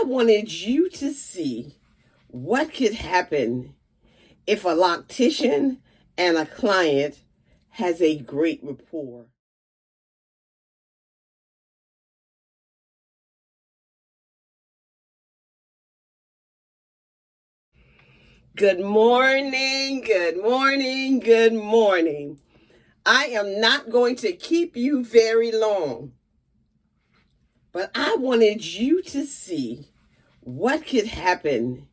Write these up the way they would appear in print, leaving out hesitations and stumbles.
wanted you to see what could happen if a loctician and a client has a great rapport. Good morning, good morning, good morning. I am not going to keep you very long, but I wanted you to see what could happen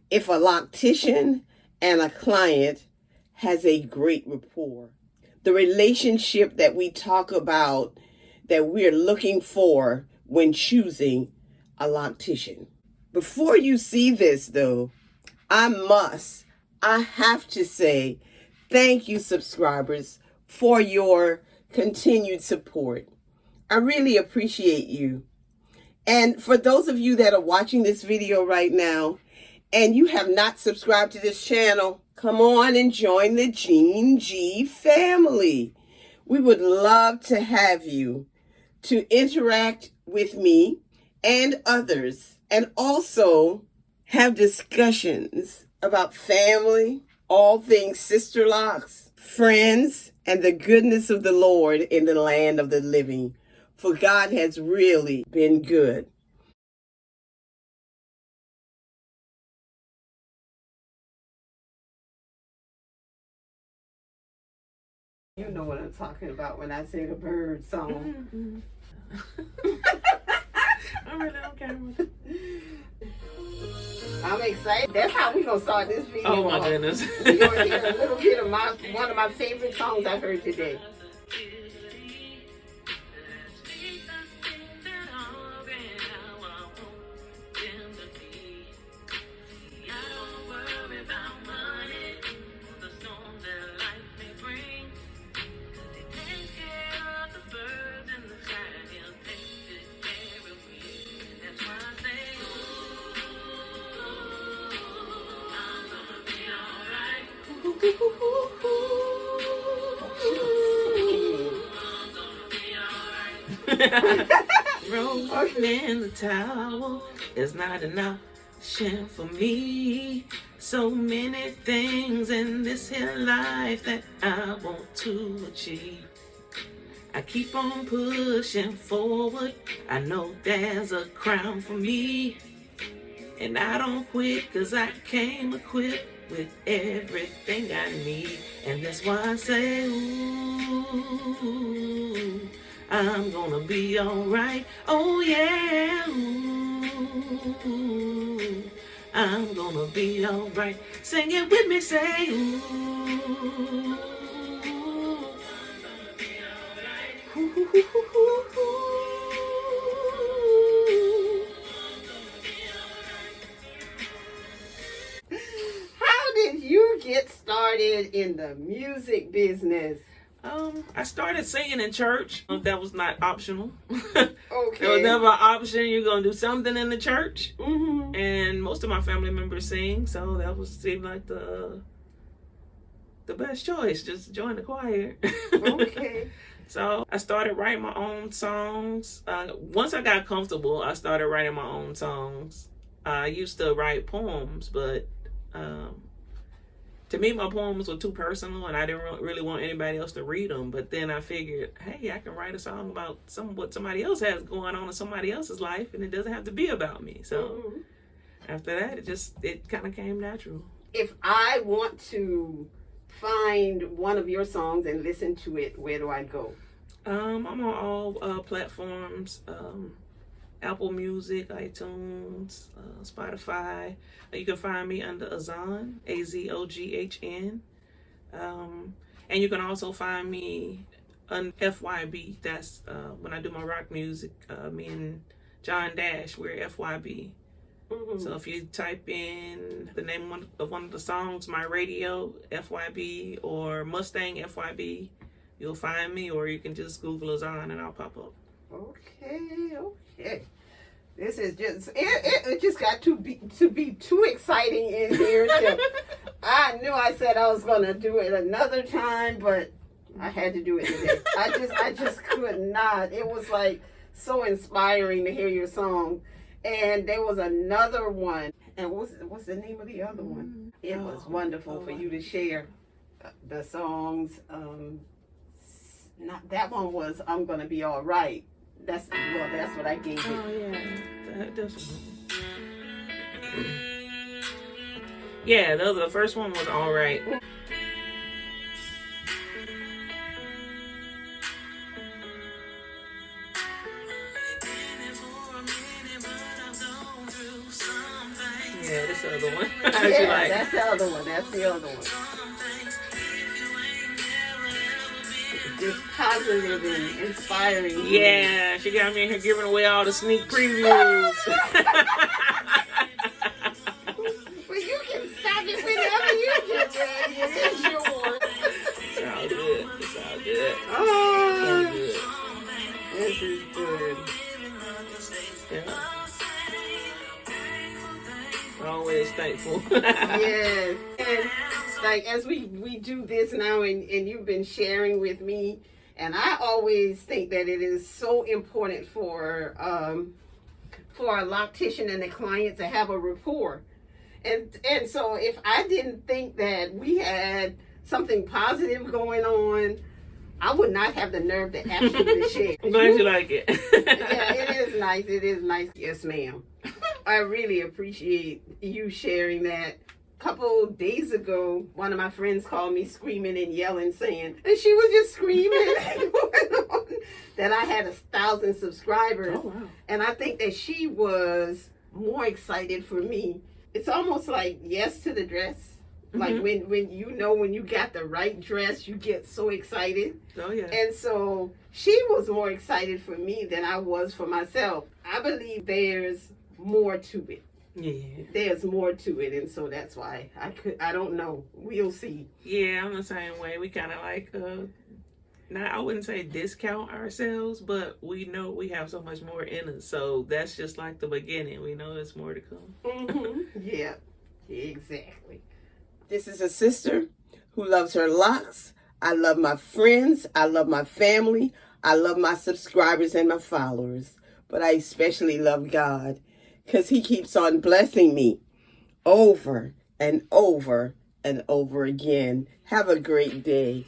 if a loctician and a client has a great rapport. The relationship that we talk about that we're looking for when choosing a loctician. Before you see this though, I have to say thank you, subscribers, for your continued support. I really appreciate you. And for those of you that are watching this video right now and you have not subscribed to this channel, come on and join the Gene G family. We would love to have you to interact with me and others, and also have discussions about family, all things Sisterlocks, friends, and the goodness of the Lord in the land of the living. For God has really been good. You know what I'm talking about when I say the bird song. I really don't care what it. I'm excited. That's how we're going to start this video. Oh my goodness. You're going to hear a little bit of one of my favorite songs I heard today. Rolling in the towel is not an option for me. So many things in this here life that I want to achieve. I keep on pushing forward. I know there's a crown for me. And I don't quit, cause I came equipped with everything I need. And that's why I say, ooh, I'm gonna be alright. Oh yeah, ooh, I'm gonna be alright. Sing it with me, say ooh, ooh, ooh, ooh, ooh, ooh. You get started in the music business? I started singing in church. That was not optional. Okay. There was never an option. You're gonna do something in the church, Mm-hmm. and most of my family members sing, so that seemed like the best choice. Just join the choir. Okay. So I started writing my own songs. Once I got comfortable, I started writing my own songs. I used to write poems, but to me, my poems were too personal, and I didn't really want anybody else to read them. But then I figured, hey, I can write a song about what somebody else has going on in somebody else's life, and it doesn't have to be about me. So after that, it kind of came natural. If I want to find one of your songs and listen to it, where do I go? I'm on all platforms. Apple Music, iTunes, Spotify. You can find me under Azon, Azoghn. And you can also find me on FYB. That's when I do my rock music. Me and John Dash, we're FYB. Mm-hmm. So if you type in the name of one of the songs, My Radio, FYB, or Mustang, FYB, you'll find me, or you can just Google Azon and I'll pop up. Okay. This is just it just got to be too exciting in here. So I knew I said I was gonna do it another time, but I had to do it today. I just could not. It was like so inspiring to hear your song. And there was another one. And what's the name of the other one? It was wonderful for you to share the songs. Not that one was "I'm Gonna Be All Right." That's what I gave it. Oh yeah, that's yeah. The first one was "All Right." Yeah, that's the other one. Yeah, that's the other one. That's the other one. Just positive and inspiring. Yeah, she got me in here giving away all the sneak previews. Well, you can stop it whenever you get ready. It is yours. It's all good. It's all good. Oh, It's all good. this is good. Yeah. Always thankful. Yes. And like as we do this now and you've been sharing with me, and I always think that it is so important for a loctician and the client to have a rapport. And so if I didn't think that we had something positive going on, I would not have the nerve to ask you to share. I'm glad you like it. Yeah, it is nice. It is nice. Yes, ma'am. I really appreciate you sharing that. A couple days ago, one of my friends called me screaming and yelling, saying, and she was just screaming and going on, that I had 1,000 subscribers. Oh, wow. And I think that she was more excited for me. It's almost like yes to the dress. Like when you got the right dress, you get so excited. Oh yeah. And so she was more excited for me than I was for myself. I believe there's more to it. Yeah. There's more to it, and so that's why I don't know. We'll see. Yeah, I'm the same way. We kind of like I wouldn't say discount ourselves, but we know we have so much more in us. So that's just like the beginning. We know there's more to come. Yeah, exactly. This is a sister who loves her locks. I love my friends. I love my family. I love my subscribers and my followers. But I especially love God because he keeps on blessing me over and over and over again. Have a great day.